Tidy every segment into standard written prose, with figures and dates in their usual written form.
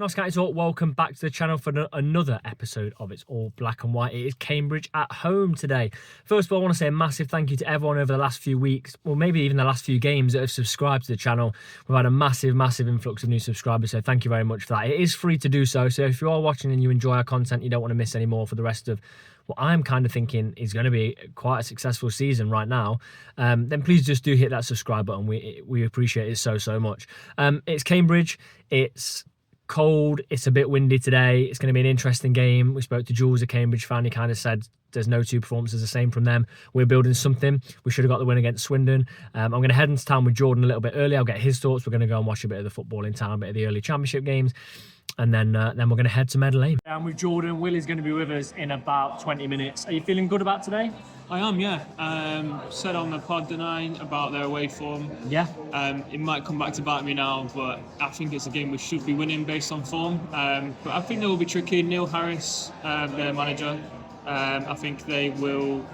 Scotty Talk, welcome back to the channel for another episode of It's All Black and White. It is Cambridge at home today. First of all, I want to say a massive thank you to everyone over the last few weeks, or maybe even the last few games, that have subscribed to the channel. We've had a massive influx of new subscribers, so thank you very much for that. It is free to do so, so if you are watching and you enjoy our content, you don't want to miss any more for the rest of what I'm kind of thinking is going to be quite a successful season right now, then please just do hit that subscribe button. We appreciate it so much. It's Cambridge. It's cold. It's a bit windy today. It's going to be an interesting game. We spoke to Jules, a Cambridge fan. He kind of said there's no two performances the same from them. We're building something. We should have got the win against Swindon. I'm going to head into town with Jordan a little bit early. I'll get his thoughts. We're going to go and watch a bit of the football in town, a bit of the early championship games. And then we're going to head to Meadow Lane. I'm with Jordan. Willie's going to be with us in about 20 minutes. Are you feeling good about today? I am, yeah. Said on the pod tonight about their away form. Yeah. It might come back to bite me now, but I think it's a game we should be winning based on form. But I think they will be tricky. Neil Harris, their manager, I think they will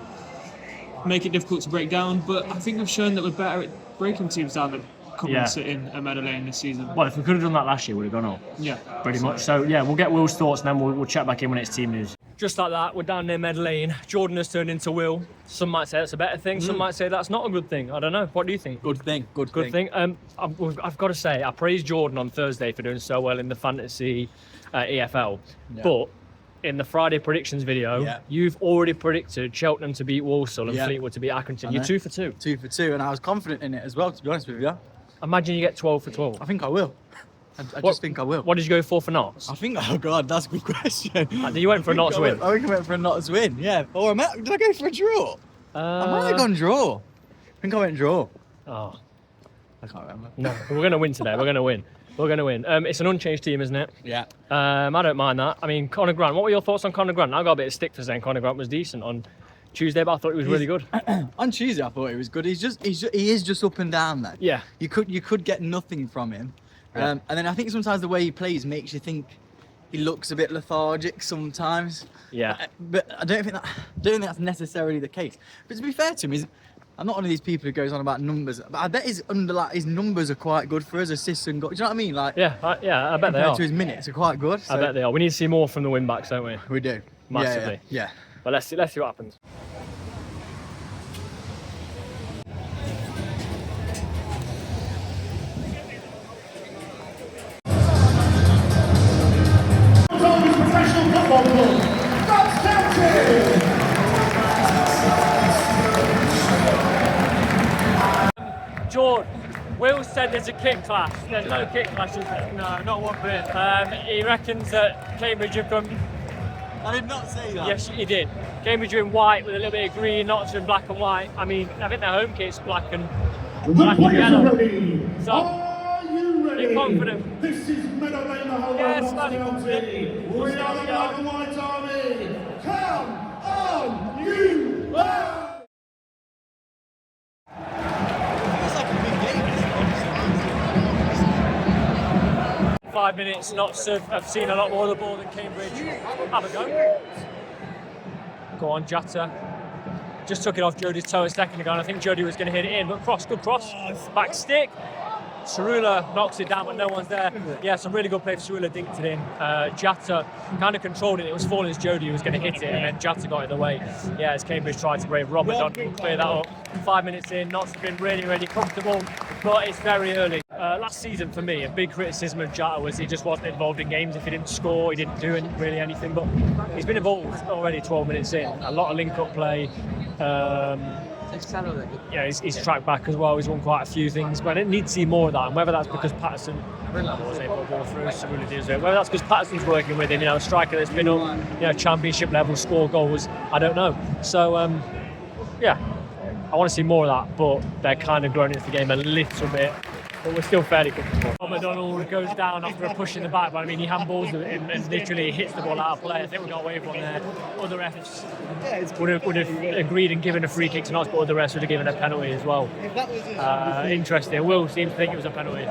make it difficult to break down. But I think they've shown that we're better at breaking teams down than coming and sitting at Meadow Lane this season. Well, if we could have done that last year, we'd have gone up. Yeah. Pretty much. So, yeah, we'll get Will's thoughts and then we'll check back in when it's team news. Just like that, we're down near Meadow Lane. Jordan has turned into Will. Some might say that's a better thing. Some might say that's not a good thing. I don't know. What do you think? Good thing. Good thing. I've got to say, I praised Jordan on Thursday for doing so well in the fantasy EFL. Yeah. But in the Friday predictions video, you've already predicted Cheltenham to beat Walsall and Fleetwood to beat Accrington. You're 2 for 2. 2 for 2, and I was confident in it as well, to be honest with you. Imagine you get 12 for 12. I think I will. I just think I will. What did you go for Notts? I think, oh God, that's a good question. You went for a Notts win? I think I went for a Notts win, yeah. Or did I go for a draw? I might have gone draw. I think I went draw. Oh. I can't remember. No, we're going to win today. We're going to win. We're going to win. It's an unchanged team, isn't it? Yeah. I don't mind that. I mean, Conor Grant, what were your thoughts on Conor Grant? I got a bit of stick for saying Conor Grant was decent on Tuesday, but I thought he was really good. On Tuesday, I thought he was good. He is just up and down there. Yeah. You could get nothing from him. Yeah. And then I think sometimes the way he plays makes you think he looks a bit lethargic sometimes. Yeah. But I don't think that's necessarily the case. But to be fair to him, I'm not one of these people who goes on about numbers. But I bet his numbers are quite good for us, assists and goals. Do you know what I mean? Like I bet they are. Compared to his minutes are quite good. So. I bet they are. We need to see more from the win backs, don't we? We do. Massively. Yeah. But let's see what happens. George, Will said there's a kick clash. There's no kick clash, is there? No, not one bit. He reckons that Cambridge have gone... I did not say that. Yes, he did. Cambridge are in white with a little bit of green, Notts in black and white. I mean, I think their home kit's black and yellow. So, are you ready? You're confident? This is Meadow Lane, the whole Yeah, slightly confident. We are the Black and White Army. Come on, you! Are. 5 minutes, Notts have seen a lot more of the ball than Cambridge. Have a go. Go on, Jatta. Just took it off Jody's toe a second ago, and I think Jody was going to hit it in, but good cross. Back stick. Cerula knocks it down, but no one's there. Yeah, some really good play for Cerula, dinked it in. Jatta kind of controlled it. It was falling as Jody was going to hit it, and then Jatta got it away. Yeah, as Cambridge tried to brave Robert Don to clear that up. 5 minutes in, Notts have been really comfortable, but it's very early. Last season for me, a big criticism of Jatta was he just wasn't involved in games. If he didn't score, he didn't do really anything, but he's been involved already 12 minutes in. A lot of link-up play. Yeah, he's tracked back as well. He's won quite a few things, but I didn't need to see more of that. And whether that's because Patterson was able to go through, so really deals with it. Whether that's because Patterson's working with him, a striker that's been up, championship level, score goals, I don't know. So, yeah, I want to see more of that, but they're kind of growing into the game a little bit. But we're still fairly comfortable. McDonald goes down after a push in the back, but I mean, he handballs it and literally hits the ball out of play. I think we got away with one there. Other refs would have agreed and given a free kick to Notts, but other refs would have given a penalty as well. Interesting. Will seems to think it was a penalty.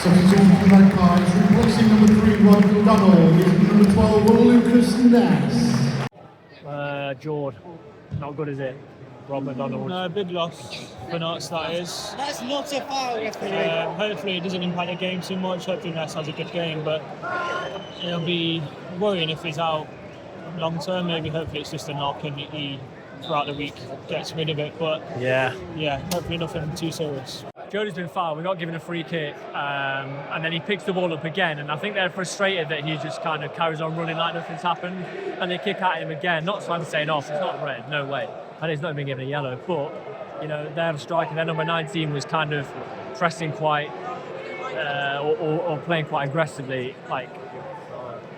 Substitution for red cards, replacing number 3, Rod McDonald, is number 12, Lucas Ness. Jord, not good, is it? Rob McDonald. No, big loss for Notts, that is. That's not a foul, referee. Hopefully it doesn't impact the game too much. Hopefully Ness has a good game, but it'll be worrying if he's out long term. Maybe hopefully it's just a knock and he throughout the week gets rid of it. But yeah, hopefully nothing too serious. Jody's been fouled. We got given a free kick, and then he picks the ball up again. And I think they're frustrated that he just kind of carries on running like nothing's happened. And they kick at him again. Not so I'm saying off. It's not red. No way. And he's not been given a yellow. But you know, their striker, their number 19, was kind of pressing quite or playing quite aggressively, like.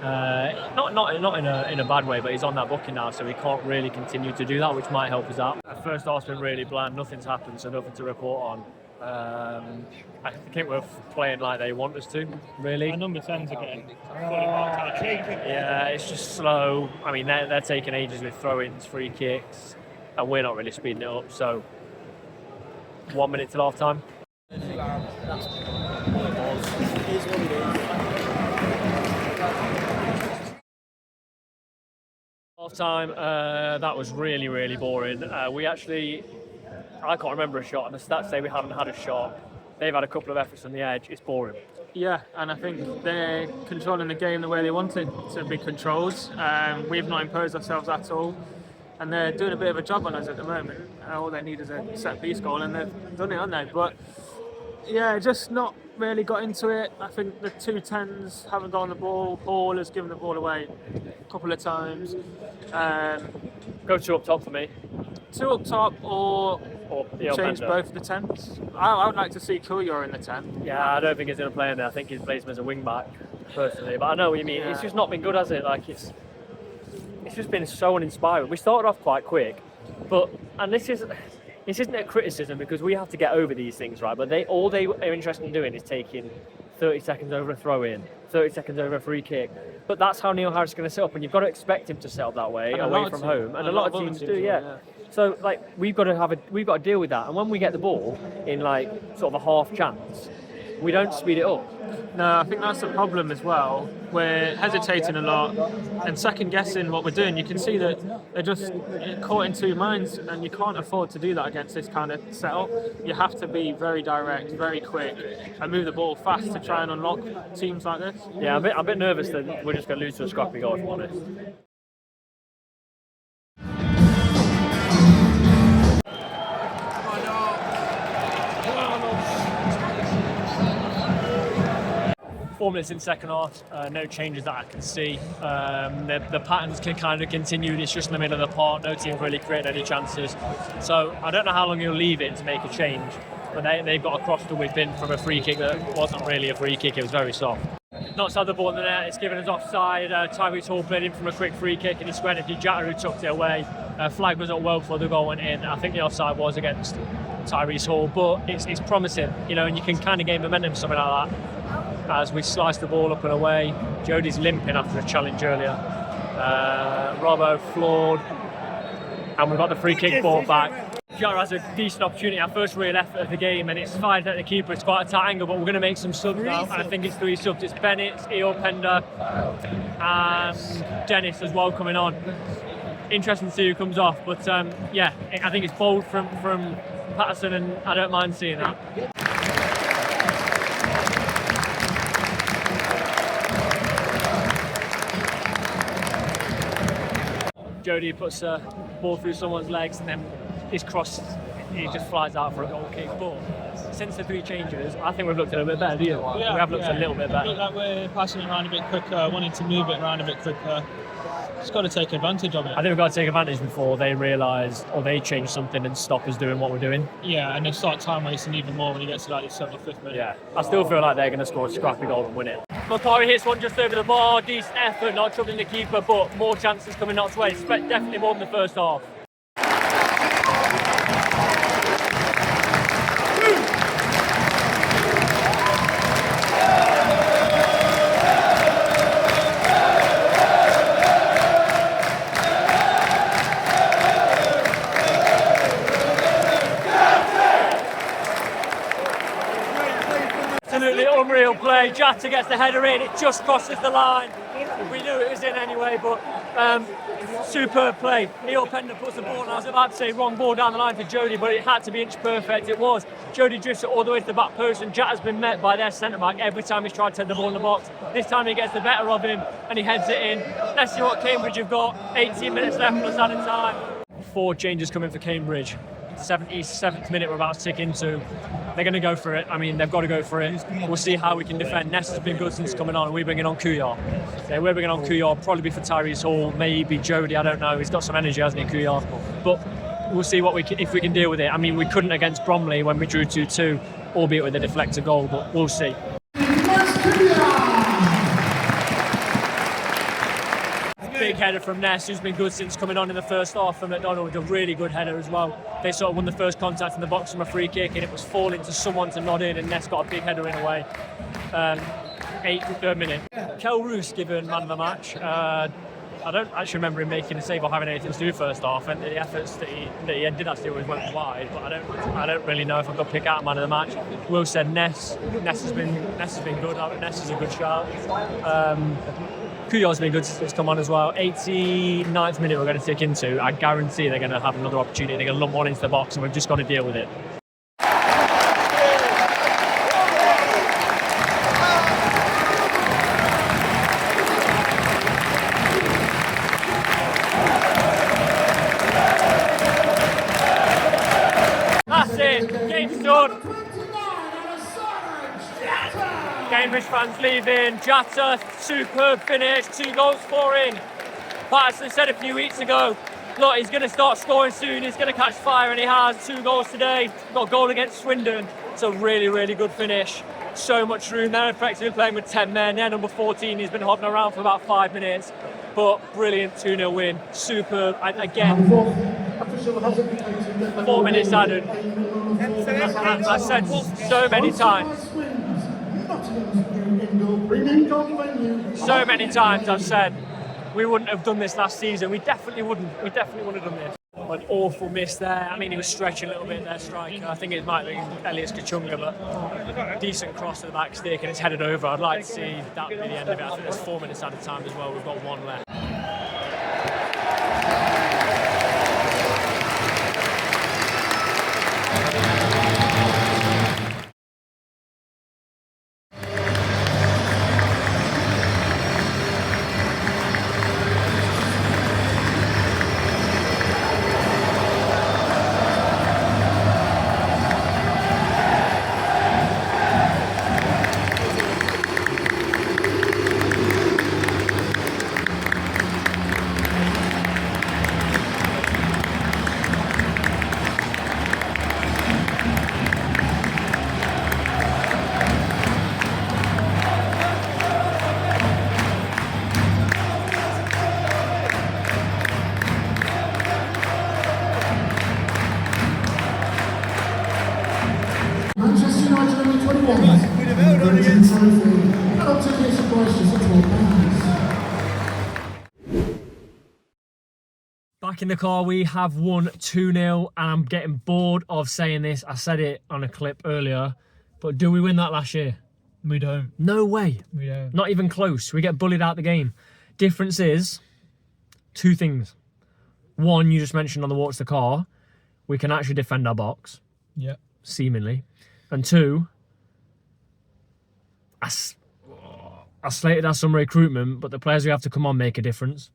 Not in a bad way, but he's on that booking now, so he can't really continue to do that, which might help us out. The first half's been really bland, nothing's happened, so nothing to report on. I think we're playing like they want us to, really. Our number 10s are getting fully marked out. Yeah, it's just slow. I mean, they're taking ages with throw-ins, free kicks, and we're not really speeding it up. So, 1 minute till half time. Half time, that was really, really boring. I can't remember a shot, and the stats say we haven't had a shot. They've had a couple of efforts on the edge. It's boring. Yeah, and I think they're controlling the game the way they want it to be controlled. We've not imposed ourselves at all, and they're doing a bit of a job on us at the moment. All they need is a set-piece goal, and they've done it, haven't they? But yeah, just not really got into it. I think the 2 10s haven't got on the ball. Hall has given the ball away a couple of times. Go 2 up top for me. 2 up top or change Bender. both the 10s. I would like to see Kuya in the 10. Yeah, I don't think he's going to play in there. I think he's plays him as a wing back, personally. But I know what you mean. Yeah. It's just not been good, has it? Like it's just been so uninspiring. We started off quite quick, and this isn't a criticism because we have to get over these things, right? But all they are interested in doing is taking 30 seconds over a throw-in, 30 seconds over a free kick. But that's how Neil Harris is going to set up, and you've got to expect him to set up that way, And away from home. And a lot of teams do, yeah. So like we've got to deal with that. And when we get the ball in like sort of a half chance, we don't speed it up. No, I think that's the problem as well. We're hesitating a lot and second guessing what we're doing. You can see that they're just caught in 2 minds, and you can't afford to do that against this kind of setup. You have to be very direct, very quick, and move the ball fast to try and unlock teams like this. Yeah, I'm a bit nervous that we're just going to lose to a scrappy goal, if I'm honest. Four minutes in second half, no changes that I can see. The patterns can kind of continue. It's just in the middle of the park. No team really created any chances. So I don't know how long he'll leave it to make a change. But they've got a cross to whip in from a free kick that wasn't really a free kick. It was very soft. Not had the ball in the net. It's given us offside. Tyrese Hall played in from a quick free kick, and he squared it to Jatta, who tucked it away. Flag was up well before the goal went in. I think the offside was against Tyrese Hall, but it's promising, you know, and you can kind of gain momentum something like that. As we slice the ball up and away. Jody's limping after a challenge earlier. Robbo floored, and we've got the free kick ball back. Jatta has a decent opportunity, our first real effort of the game, and it's fired at the keeper. It's quite a tight angle, but we're going to make some subs now, and I think it's 3 subs. It's Bennett, Pender, and Dennis as well coming on. Interesting to see who comes off, but yeah, I think it's bold from Patterson, and I don't mind seeing that. Jody puts a ball through someone's legs, and then his cross, he just flies out for a goal kick. But since the 3 changes, I think we've looked a little bit better, do you? We have looked a little bit better. Like we're passing it around a bit quicker, wanting to move it around a bit quicker. Just got to take advantage of it. I think we've got to take advantage before they realise or they change something and stop us doing what we're doing. Yeah, and they start time wasting even more when you get to like the 75th minute. Yeah, I still feel like they're going to score a scrappy goal and win it. Macari hits one just over the bar, decent effort, not troubling the keeper, but more chances coming Notts' way. Definitely more than the first half. Absolutely unreal play. Jatta gets the header in, it just crosses the line. We knew it was in anyway, but superb play. Neil Pender puts the ball, and I was about to say wrong ball down the line for Jody, but it had to be inch perfect. It was. Jody drifts it all the way to the back post, and Jatt has been met by their centre-back every time he's tried to take the ball in the box. This time he gets the better of him, and he heads it in. Let's see what Cambridge have got. 18 minutes left plus added time. 4 changes coming for Cambridge. 77th minute we're about to tick into. They're going to go for it. I mean, they've got to go for it. We'll see how we can defend. Ness has been good since coming on, and we're bringing on Kuyar. So we're bringing on Kuyar, probably for Tyrese Hall, maybe Jody, I don't know. He's got some energy, hasn't he, Kuyar? But we'll see if we can deal with it. I mean, we couldn't against Bromley when we drew 2-2, albeit with a deflected goal, but we'll see. Big header from Ness, who's been good since coming on in the first half for McDonald. A really good header as well. They sort of won the first contact in the box from a free kick, and it was falling to someone to nod in, and Ness got a big header in away. 8th minute. Kel Roos given man of the match. I don't actually remember him making a save or having anything to do first half, and the efforts that he did actually always went wide. But I don't really know if I've got to pick out man of the match. Will said Ness. Ness has been good. Ness is a good shout. Kuyar's been good since come on as well. 89th minute we're going to tick into. I guarantee they're going to have another opportunity. They're going to lump one into the box, and we've just got to deal with it. That's it. Game's done. Cambridge fans leaving. Jatta, superb finish, 2 goals for him. Patterson said a few weeks ago, look, he's going to start scoring soon, he's going to catch fire, and he has. 2 goals today, got a goal against Swindon. It's a really, really good finish. So much room. They're effectively playing with 10 men. They're number 14, he's been hobbling around for about 5 minutes. But brilliant 2-0 win, superb. And again, 4 minutes added. I said so many times. So many times I've said we wouldn't have done this last season. We definitely wouldn't. We definitely wouldn't have done this. An awful miss there. I mean, he was stretching a little bit there, striker. I think it might be Elias Kachunga, but decent cross to the back stick, and it's headed over. I'd like to see that be the end of it. I think there's 4 minutes at a time as well. We've got 1 left. Manchester United under 21. And up to the surprise to Central Banks. Back in the car, we have won 2-0, and I'm getting bored of saying this. I said it on a clip earlier, but do we win that last year? We don't. No way. We don't. Not even close. We get bullied out the game. Difference is 2 things. 1, you just mentioned on the walk to the car, we can actually defend our box. Yeah. Seemingly. And 2, I slated our summer recruitment, but the players who have to come on make a difference.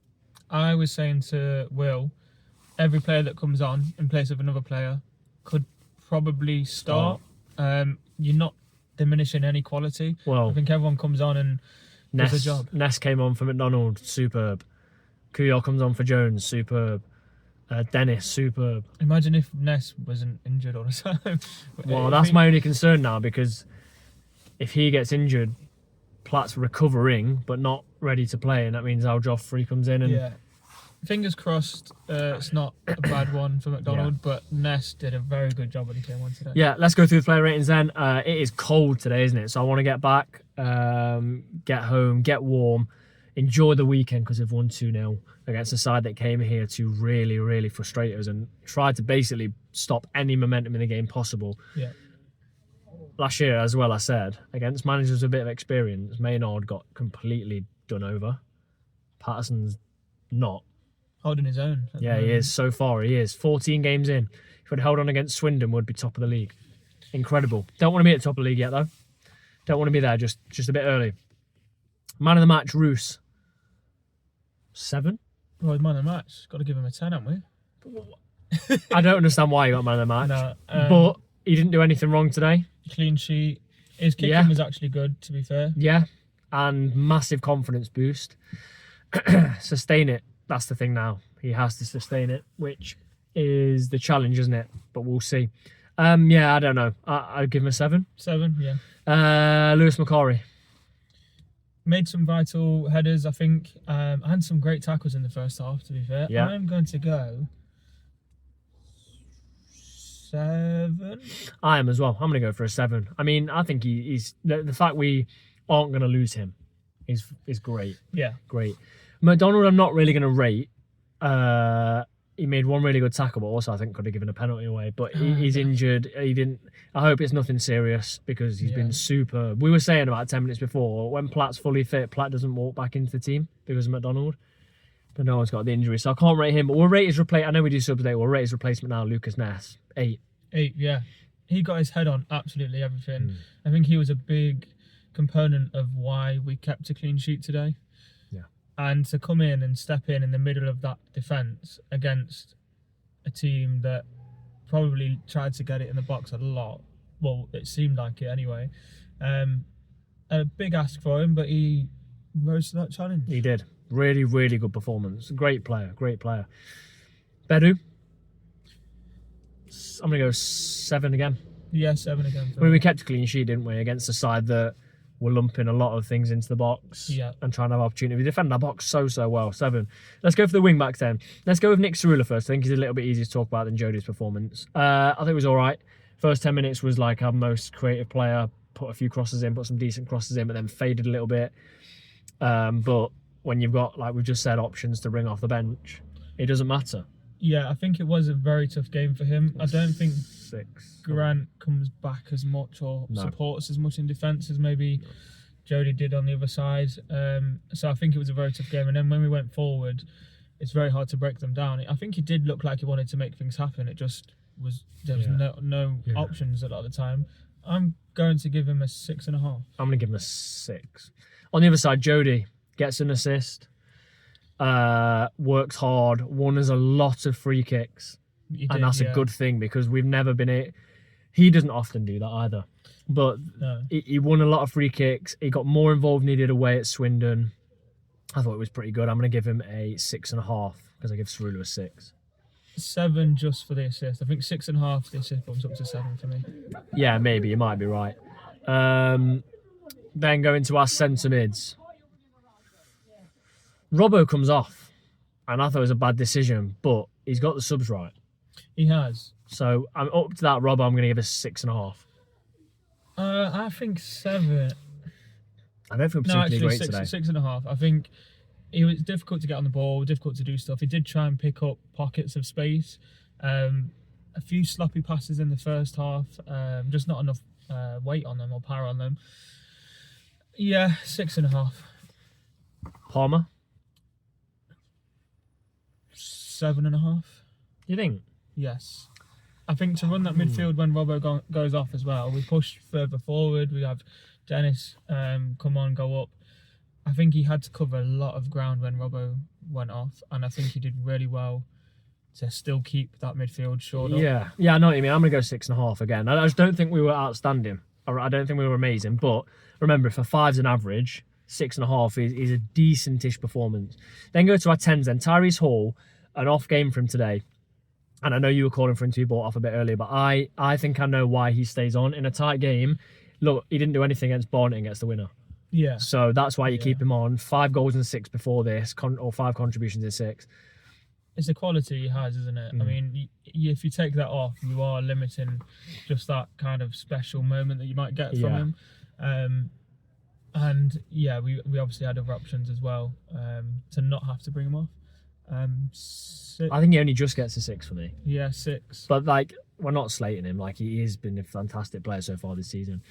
I was saying to Will, every player that comes on in place of another player could probably start. You're not diminishing any quality. Well, I think everyone comes on and does a job. Ness came on for McDonald, superb. Kuyar comes on for Jones, superb. Dennis, superb. Imagine if Ness wasn't injured all the time. Well, that's my only concern now, because if he gets injured, Platt's recovering but not ready to play, and that means Al Joffrey comes in and... Yeah. Fingers crossed it's not a bad one for McDonald, but Ness did a very good job when he came on today. Yeah, let's go through the player ratings then. It is cold today, isn't it? So I want to get back, get home, get warm, enjoy the weekend, because we've won 2-0 against a side that came here to really, really frustrate us and tried to basically stop any momentum in the game possible. Yeah. Last year, as well, I said, against managers with a bit of experience, Maynard got completely done over. Patterson's not. Holding his own. at the Yeah, he moment. is. So far, he is. 14 games in. If we'd held on against Swindon, we'd be top of the league. Incredible. Don't want to be at the top of the league yet, though. Don't want to be there, just a bit early. Man of the match, Roos. 7? Well, he's man of the match. Got to give him a 10, haven't we? I don't understand why he got man of the match. No, but he didn't do anything wrong today. clean sheet. His kicking Yeah. was actually good, to be fair. Yeah. And massive confidence boost. Sustain it. That's the thing now. He has to sustain it, which is the challenge, isn't it? But we'll see. Yeah, I don't know. I'd give him a 7. 7, yeah. Lewis McCorry. Made some vital headers, I think. And some great tackles in the first half, to be fair. Yeah. I'm going to go 7. I am as well. I'm going to go for a 7. I mean, I think he's the fact we aren't going to lose him is great. Yeah. Great. McDonald, I'm not really going to rate. He made one really good tackle, but also I think could have given a penalty away. But he's injured. He didn't. I hope it's nothing serious because he's been superb. We were saying about 10 minutes before, when Platt's fully fit, Platt doesn't walk back into the team because of McDonald. But no one's got the injury, so I can't rate him. But we'll rate his replacement. I know we do subs today. We'll rate his replacement now, Lucas Ness. 8. 8, yeah. He got his head on absolutely everything. I think he was a big component of why we kept a clean sheet today. Yeah. And to come in and step in the middle of that defence against a team that probably tried to get it in the box a lot. Well, it seemed like it anyway. A big ask for him, but he rose to that challenge. He did. Really, really good performance. Great player. Great player. Bedu. I'm going to go 7 again. Yeah, 7 again. I mean, we kept a clean sheet, didn't we, against a side that were lumping a lot of things into the box and trying to have opportunity. We defended our box so well. 7. Let's go for the wing backs then. Let's go with Nick Cerula first. I think he's a little bit easier to talk about than Jody's performance. I think it was all right. First 10 minutes was like our most creative player. Put a few crosses in, put some decent crosses in, but then faded a little bit. But when you've got, like we've just said, options to bring off the bench, it doesn't matter. Yeah, I think it was a very tough game for him. I don't think 6. Grant comes back as much or supports as much in defence as maybe Jody did on the other side. So I think it was a very tough game. And then when we went forward, it's very hard to break them down. I think he did look like he wanted to make things happen. It just was there was no options a lot of the time. I'm going to give him a 6.5. I'm going to give him a 6. On the other side, Jody gets an assist. Works hard, won us a lot of free kicks, and that's a good thing because we've never been he doesn't often do that either, but he won a lot of free kicks. He got more involved than he did away at Swindon. I thought it was pretty good. I'm going to give him a 6.5 because I give Cerula a 6. 7 just for the assist. I think 6.5 the assist bumps up to 7 for me. Yeah, maybe you might be right. Then go into our centre mids. Robbo comes off, and I thought it was a bad decision, but he's got the subs right. He has. So I'm up to that, Robbo. I'm going to give a 6.5. I think 7. I don't feel No, particularly actually, great 6, today. 6.5. I think it was difficult to get on the ball, difficult to do stuff. He did try and pick up pockets of space. A few sloppy passes in the first half, just not enough weight on them or power on them. Yeah, 6.5. Palmer, 7.5. you think? Yes. I think to run that midfield when Robbo goes off as well, we push further forward. We have Dennis come on, go up. I think he had to cover a lot of ground when Robbo went off, and I think he did really well to still keep that midfield short up. Yeah, I know what you mean. I'm going to go 6.5 again. I just don't think we were outstanding. I don't think we were amazing. But remember, for 5's an average, 6.5 is a decentish performance. Then go to our 10s then. Tyrese Hall, an off game from today. And I know you were calling for him to be bought off a bit earlier, but I think I know why he stays on. In a tight game, look, he didn't do anything against Barnet and gets the winner. Yeah. So that's why you keep him on. 5 goals and 6 before this, or 5 contributions in 6. It's the quality he has, isn't it? I mean, if you take that off, you are limiting just that kind of special moment that you might get from him. And yeah, we obviously had other options as well to not have to bring him off. 6, I think he only just gets a 6 for me. yeah, 6. But like, we're not slating him. Like, he has been a fantastic player so far this season.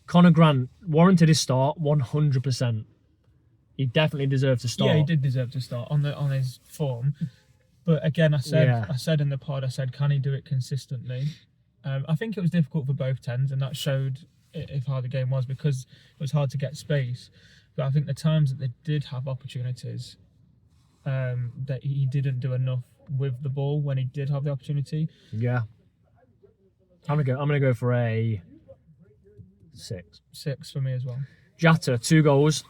Connor Grant warranted his start 100%. he definitely deserved to start. Yeah, he did deserve to start on his form. But again, I said in the pod, can he do it consistently? I think it was difficult for both tens, and that showed if how the game was, because it was hard to get space. But I think the times that they did have opportunities, that he didn't do enough with the ball when he did have the opportunity. Yeah. I'm gonna go for a 6. 6 for me as well. Jata, 2 goals,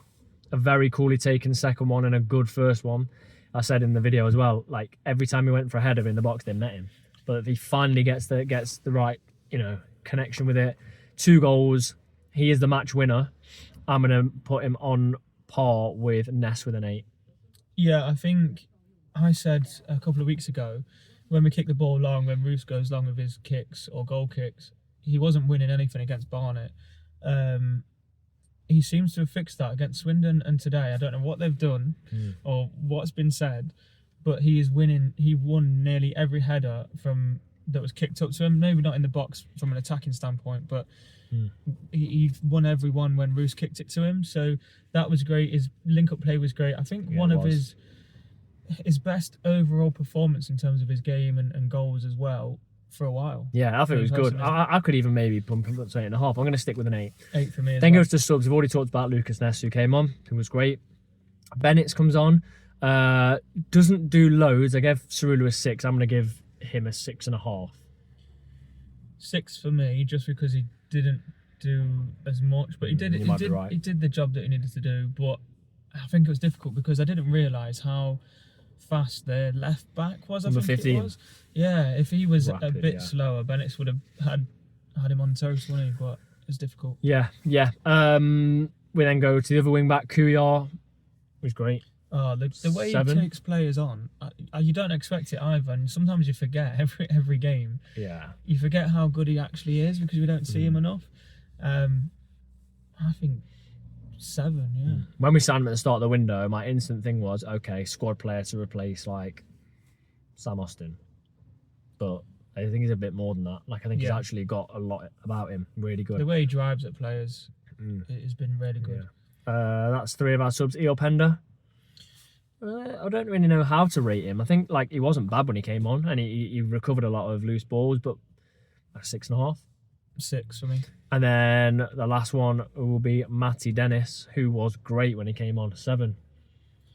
a very coolly taken second one and a good first one. I said in the video as well, like every time he went for a header in the box, they met him. But if he finally gets the right, connection with it, 2 goals, he is the match winner. I'm gonna put him on par with Ness with an 8. Yeah, I think I said a couple of weeks ago, when we kick the ball long, when Roos goes long with his kicks or goal kicks, he wasn't winning anything against Barnet. He seems to have fixed that against Swindon and today. I don't know what they've done or what's been said, but he is winning. He won nearly every header that was kicked up to him. Maybe not in the box from an attacking standpoint, but he won every one when Roos kicked it to him. So that was great. His link-up play was great. I think one of his best overall performance in terms of his game and goals as well for a while. Yeah, I think it was good. I could even maybe bump him up to 8.5. I'm going to stick with an 8. 8 for me. Then goes to subs. We've already talked about Lucas Ness, who came on, who was great. Bennett's comes on. Doesn't do loads. I gave Cerullo a 6. I'm going to give him a 6.5. 6 for me, just because he didn't do as much, but he did the job that he needed to do. But I think it was difficult because I didn't realise how fast their left back was. Number 15. It was. Yeah, if he was Rapid, a bit slower, Bennett would have had him on toast, wouldn't he? But it was difficult. Yeah. We then go to the other wing back, Kuyar, was great. Oh, the way 7. he takes players on, you don't expect it either, and sometimes you forget every game. Yeah. You forget how good he actually is because we don't see him enough. I think 7, yeah. When we signed him at the start of the window, my instant thing was, okay, squad player to replace like Sam Austin. But I think he's a bit more than that. Like I think he's actually got a lot about him. Really good. The way he drives at players, it has been really good. Yeah. That's 3 of our subs. Eel Pender. I don't really know how to rate him. I think like he wasn't bad when he came on, and he recovered a lot of loose balls, but 6.5. 6 for me. And then the last one will be Matty Dennis, who was great when he came on. 7.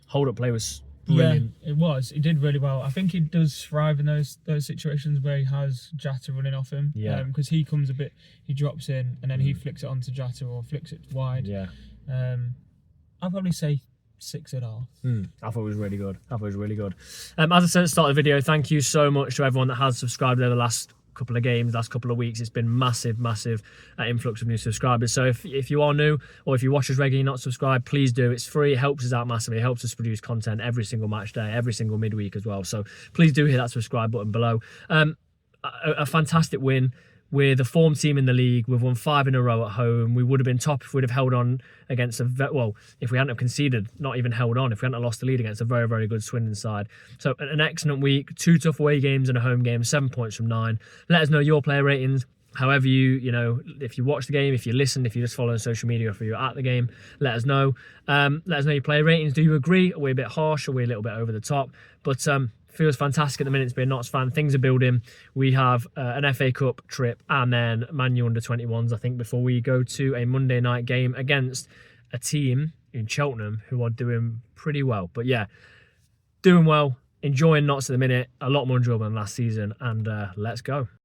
Hold up play was brilliant. Yeah, it was. He did really well. I think he does thrive in those situations where he has Jata running off him. Yeah. Because he comes he drops in and then he flicks it onto Jata or flicks it wide. Yeah. I'll probably say 6.5. I thought it was really good. As I said at the start of the video, thank you so much to everyone that has subscribed over the last couple of games, last couple of weeks. It's been massive influx of new subscribers. So if you are new or if you watch us regularly not subscribed, please do. It's free. It helps us out massively. It helps us produce content every single match day, every single midweek as well. So please do hit that subscribe button below. A fantastic win. We're the form team in the league. We've won 5 in a row at home. We would have been top if we'd have held on against if we hadn't have conceded, not even held on, if we hadn't have lost the lead against a very, very good Swindon side. So an excellent week, 2 tough away games and a home game, 7 points from 9. Let us know your player ratings. However if you watch the game, if you listen, if you just follow on social media, if you're at the game, let us know. Let us know your player ratings. Do you agree? Are we a bit harsh? Are we a little bit over the top? But feels fantastic at the minute to be a Notts fan. Things are building. We have an FA Cup trip and then Man U under-21s, I think, before we go to a Monday night game against a team in Cheltenham who are doing pretty well. But yeah, doing well, enjoying Notts at the minute, a lot more enjoyable than last season, and let's go.